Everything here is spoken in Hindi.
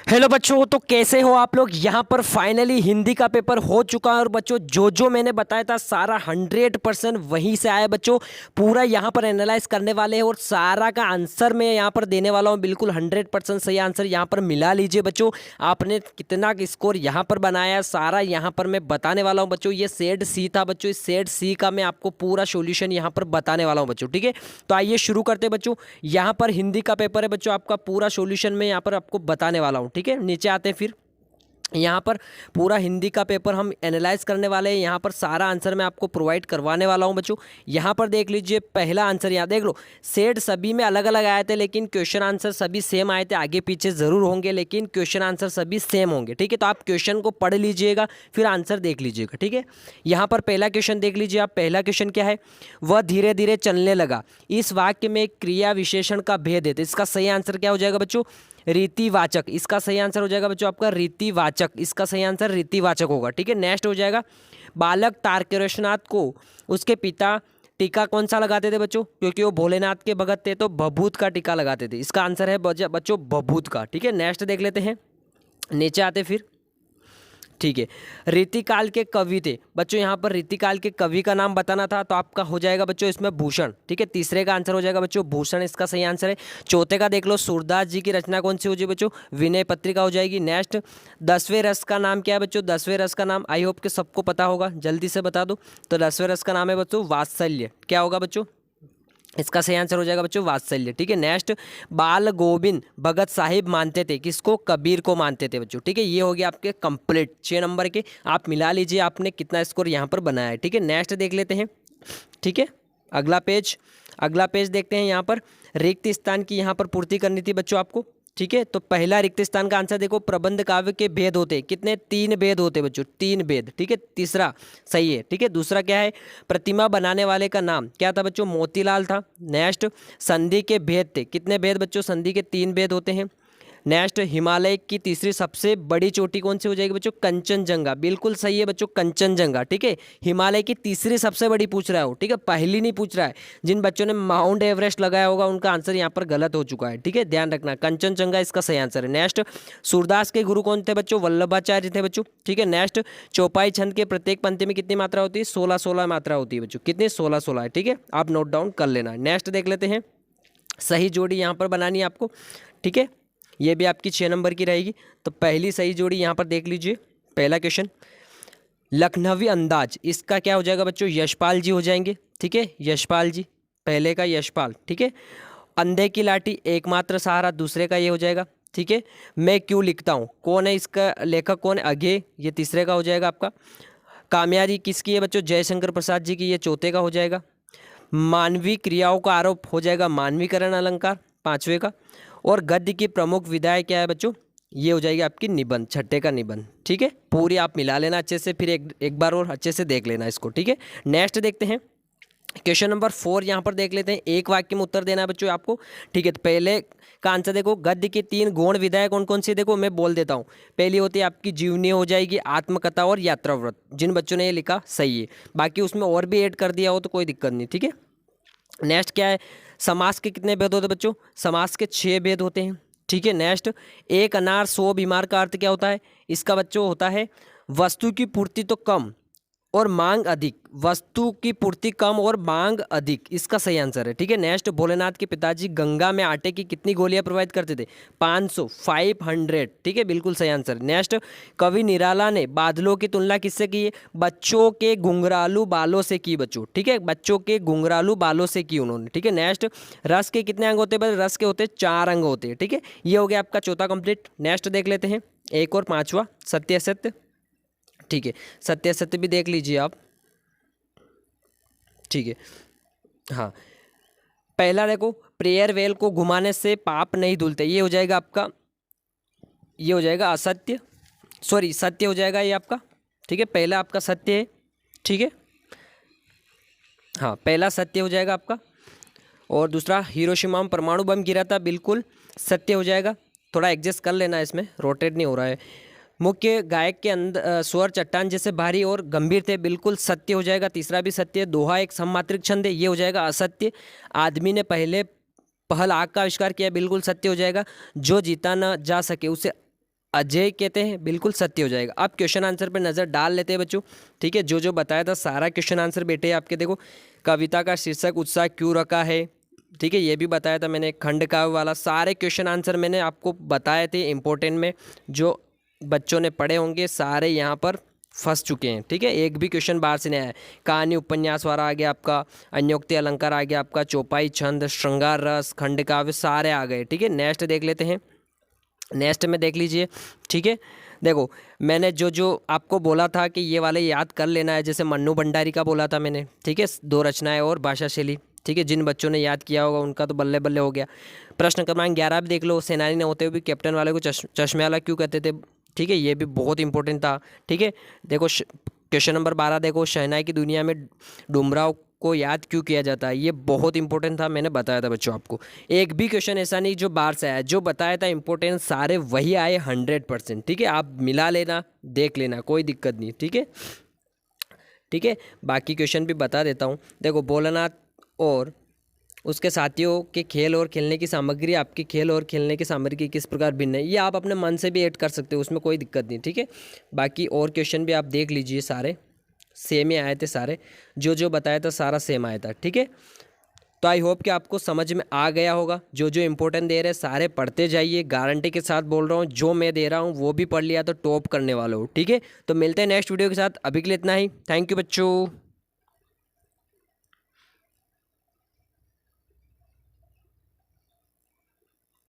हेलो बच्चों, तो कैसे हो आप लोग। यहाँ पर फाइनली हिंदी का पेपर हो चुका है और बच्चों जो मैंने बताया था सारा 100% वहीं से आया बच्चों। पूरा यहाँ पर एनालाइज करने वाले हैं और सारा का आंसर मैं यहाँ पर देने वाला हूँ। बिल्कुल 100% सही आंसर यहाँ पर मिला लीजिए बच्चों। आपने कितना स्कोर यहाँ पर बनाया सारा यहाँ पर मैं बताने वाला हूँ बच्चों। ये सेट सी था बच्चों, इस सेट सी का मैं आपको पूरा सोल्यूशन यहाँ पर बताने वाला हूँ बच्चों। ठीक है, तो आइए शुरू करते हैं बच्चों। यहाँ पर हिंदी का पेपर है बच्चों, आपका पूरा सोल्यूशन मैं यहाँ पर आपको बताने वाला हूँ। ठीक है, नीचे आते हैं फिर। यहाँ पर पूरा हिंदी का पेपर हम एनालाइज करने वाले हैं। यहाँ पर सारा आंसर मैं आपको प्रोवाइड करवाने वाला हूँ बच्चों। यहाँ पर देख लीजिए, पहला आंसर यहाँ देख लो। सेट सभी में अलग अलग आए थे लेकिन क्वेश्चन आंसर सभी सेम आए थे। आगे पीछे ज़रूर होंगे लेकिन क्वेश्चन आंसर सभी सेम होंगे। ठीक है, तो आप क्वेश्चन को पढ़ लीजिएगा फिर आंसर देख लीजिएगा। ठीक है, यहाँ पर पहला क्वेश्चन देख लीजिए आप। पहला क्वेश्चन क्या है, वह धीरे धीरे चलने लगा। इस वाक्य में क्रिया विशेषण का भेद है। तो इसका सही आंसर क्या हो जाएगा बच्चों, रीतिवाचक। इसका सही आंसर हो जाएगा बच्चों आपका रीतिवाचक। इसका सही आंसर रीतिवाचक होगा। ठीक है, नेक्स्ट हो जाएगा, बालक तारकेश्वरनाथ को उसके पिता टीका कौन सा लगाते थे बच्चों, क्योंकि वो भोलेनाथ के भगत थे तो भभूत का टीका लगाते थे। इसका आंसर है बच्चों भभूत का। ठीक है, नेक्स्ट देख लेते हैं, नीचे आते फिर। ठीक है, रीतिकाल के कवि थे बच्चों। यहाँ पर रीतिकाल के कवि का नाम बताना था तो आपका हो जाएगा बच्चों इसमें भूषण। ठीक है, तीसरे का आंसर हो जाएगा बच्चों भूषण, इसका सही आंसर है। चौथे का देख लो, सूरदास जी की रचना कौन सी हो जाएगी बच्चों, विनय पत्रिका हो जाएगी। नेक्स्ट, 10वें रस का नाम क्या है बच्चों, 10वें रस का नाम आई होप कि सबको पता होगा, जल्दी से बता दो। तो 10वें रस का नाम है बच्चों वात्सल्य। क्या होगा बच्चों, इसका सही आंसर हो जाएगा बच्चों वात्सल्य। ठीक है, नेक्स्ट, बाल गोविंद भगत साहिब मानते थे किसको, कबीर को मानते थे बच्चों। ठीक है, ये हो गया आपके कंप्लीट 6 नंबर के। आप मिला लीजिए आपने कितना स्कोर यहाँ पर बनाया है। ठीक है, नेक्स्ट देख लेते हैं। ठीक है, अगला पेज देखते हैं। यहाँ पर रिक्त स्थान की यहाँ पर पूर्ति करनी थी बच्चों आपको। ठीक है, तो पहला रिक्त स्थान का आंसर देखो, प्रबंध काव्य के भेद होते कितने, 3 भेद होते बच्चों, 3 भेद। ठीक है, तीसरा सही है। ठीक है, दूसरा क्या है, प्रतिमा बनाने वाले का नाम क्या था बच्चों, मोतीलाल था। नेक्स्ट, संधि के भेद थे कितने भेद बच्चों, संधि के 3 भेद होते हैं। नेक्स्ट, हिमालय की तीसरी सबसे बड़ी चोटी कौन सी हो जाएगी बच्चों, कंचनजंगा। बिल्कुल सही है बच्चों, कंचनजंगा। ठीक है, हिमालय की तीसरी सबसे बड़ी पूछ रहा है वो। ठीक है, पहली नहीं पूछ रहा है। जिन बच्चों ने माउंट एवरेस्ट लगाया होगा उनका आंसर यहाँ पर गलत हो चुका है। ठीक है, ध्यान रखना, कंचनजंगा इसका सही आंसर है। नेक्स्ट, सूरदास के गुरु कौन थे बच्चों, वल्लभाचार्य थे बच्चों। ठीक है, नेक्स्ट, चौपाई छंद के प्रत्येक पंक्ति में कितनी मात्रा होती है, 16 मात्रा होती है बच्चों। कितनी, 16 है। ठीक है, आप नोट डाउन कर लेना। नेक्स्ट देख लेते हैं, सही जोड़ी यहाँ पर बनानी है आपको। ठीक है, ये भी आपकी 6 नंबर की रहेगी। तो पहली सही जोड़ी यहाँ पर देख लीजिए। पहला क्वेश्चन, लखनवी अंदाज, इसका क्या हो जाएगा बच्चों, यशपाल जी हो जाएंगे। ठीक है, यशपाल जी, पहले का यशपाल। ठीक है, अंधे की लाठी एकमात्र सहारा, दूसरे का ये हो जाएगा। ठीक है, मैं क्यों लिखता हूँ, कौन है इसका लेखक, कौन है, अघे, ये तीसरे का हो जाएगा आपका। कामयाबी किसकी है बच्चों, जयशंकर प्रसाद जी की, ये चौथे का हो जाएगा। मानवीय क्रियाओं का आरोप हो जाएगा मानवीकरण अलंकार, पांचवे का। और गद्य की प्रमुख विधाएं क्या है बच्चों, ये हो जाएगी आपकी निबंध, छठे का निबंध। ठीक है, पूरी आप मिला लेना अच्छे से, फिर एक बार और अच्छे से देख लेना इसको। ठीक है, नेक्स्ट देखते हैं, क्वेश्चन नंबर 4 यहाँ पर देख लेते हैं। एक वाक्य में उत्तर देना है बच्चों आपको। ठीक है, तो पहले का आंसर देखो, गद्य की 3 गौण विधाएं कौन कौन सी, देखो मैं बोल देता हूँ। पहली होती है आपकी जीवनी हो जाएगी, आत्मकथा और यात्राव्रत। जिन बच्चों ने ये लिखा सही है, बाकी उसमें और भी ऐड कर दिया हो तो कोई दिक्कत नहीं। ठीक है, नेक्स्ट क्या है, समास के कितने भेद होते हैं बच्चों, समास के 6 भेद होते हैं। ठीक है, नेक्स्ट, एक अनार 100 बीमार का अर्थ क्या होता है, इसका बच्चों होता है वस्तु की पूर्ति तो कम और मांग अधिक, वस्तु की पूर्ति कम और मांग अधिक, इसका सही आंसर है। ठीक है, नेक्स्ट, भोलेनाथ के पिताजी गंगा में आटे की कितनी गोलियां प्रोवाइड करते थे, 500, 500। ठीक है, बिल्कुल सही आंसर। नेक्स्ट, कवि निराला ने बादलों की तुलना किससे की है, बच्चों के घुंघरालू बालों से की बच्चों। ठीक है, बच्चों के घुंघरालू बालों से की उन्होंने। ठीक है, नेक्स्ट, रस के कितने अंग होते हैं, रस के होते हैं 4 अंग होते हैं। ठीक है, ये हो गया आपका चौथा कंप्लीट। नेक्स्ट देख लेते हैं, एक और 5वां, सत्य असत्य। ठीक है, सत्य असत्य भी देख लीजिए आप। ठीक है, हाँ, पहला देखो, प्रेयर वेल को घुमाने से पाप नहीं धुलते, ये हो जाएगा आपका, ये हो जाएगा असत्य, सॉरी सत्य हो जाएगा ये आपका। ठीक है, पहला आपका सत्य है। ठीक है, हाँ, पहला सत्य हो जाएगा आपका। और दूसरा, हिरोशिमा में परमाणु बम गिरा था, बिल्कुल सत्य हो जाएगा। थोड़ा एडजस्ट कर लेना, इसमें रोटेट नहीं हो रहा है। मुख्य गायक के अंदर स्वर चट्टान जैसे भारी और गंभीर थे, बिल्कुल सत्य हो जाएगा। तीसरा भी सत्य। दोहा एक सममात्रिक छंद है, ये हो जाएगा असत्य। आदमी ने पहल आग का आविष्कार किया, बिल्कुल सत्य हो जाएगा। जो जीता न जा सके उसे अजय कहते हैं, बिल्कुल सत्य हो जाएगा। अब क्वेश्चन आंसर पे नज़र डाल लेते हैं बच्चों, ठीक है। जो जो बताया था सारा क्वेश्चन आंसर बेटे आपके देखो। कविता का शीर्षक उत्साह क्यों रखा है, ठीक है, ये भी बताया था मैंने। खंड काव्य वाला सारे क्वेश्चन आंसर मैंने आपको बताए थे इंपॉर्टेंट में, जो बच्चों ने पढ़े होंगे सारे यहाँ पर फंस चुके हैं, ठीक है। एक भी क्वेश्चन बाहर से नहीं आया। कहानी उपन्यास वाला आ गया आपका, अन्योक्ति अलंकार आ गया आपका, चौपाई छंद, श्रृंगार रस, खंड काव्य सारे आ गए, ठीक है। नेक्स्ट देख लेते हैं, नेक्स्ट में देख लीजिए, ठीक है। देखो मैंने जो जो आपको बोला था कि ये वाले याद कर लेना है, जैसे मन्नू भंडारी का बोला था मैंने, ठीक है, 2 रचनाएं और भाषा शैली, ठीक है। जिन बच्चों ने याद किया होगा उनका तो बल्ले बल्ले हो गया। प्रश्न क्रमांक 11 भी देख लो, सेनानी ने होते हुए भी कैप्टन वाले को चश्मे वाला क्यों कहते थे, ठीक है, ये भी बहुत इंपॉर्टेंट था, ठीक है। देखो क्वेश्चन नंबर 12 देखो, शहनाई की दुनिया में डुमराव को याद क्यों किया जाता है, ये बहुत इंपॉर्टेंट था, मैंने बताया था बच्चों आपको। एक भी क्वेश्चन ऐसा नहीं जो बाहर से आया, जो बताया था इंपॉर्टेंट सारे वही आए 100%, ठीक है। आप मिला लेना, देख लेना, कोई दिक्कत नहीं, ठीक है, ठीक है। बाकी क्वेश्चन भी बता देता हूँ। देखो भोलानाथ और उसके साथियों के खेल और खेलने की सामग्री, आपके खेल और खेलने की सामग्री किस प्रकार भिन्न है, ये आप अपने मन से भी ऐड कर सकते हो, उसमें कोई दिक्कत नहीं, ठीक है। बाकी और क्वेश्चन भी आप देख लीजिए, सारे सेम ही आए थे, सारे जो जो बताया था सारा सेम आया था, ठीक है। तो आई होप कि आपको समझ में आ गया होगा। जो जो इंपॉर्टेंट दे रहे हैं सारे पढ़ते जाइए, गारंटी के साथ बोल रहा हूँ, जो मैं दे रहा हूँ वो भी पढ़ लिया तो टॉप करने वाला हो, ठीक है। तो मिलते हैं नेक्स्ट वीडियो के साथ, अभी के लिए इतना ही। थैंक यू बच्चों।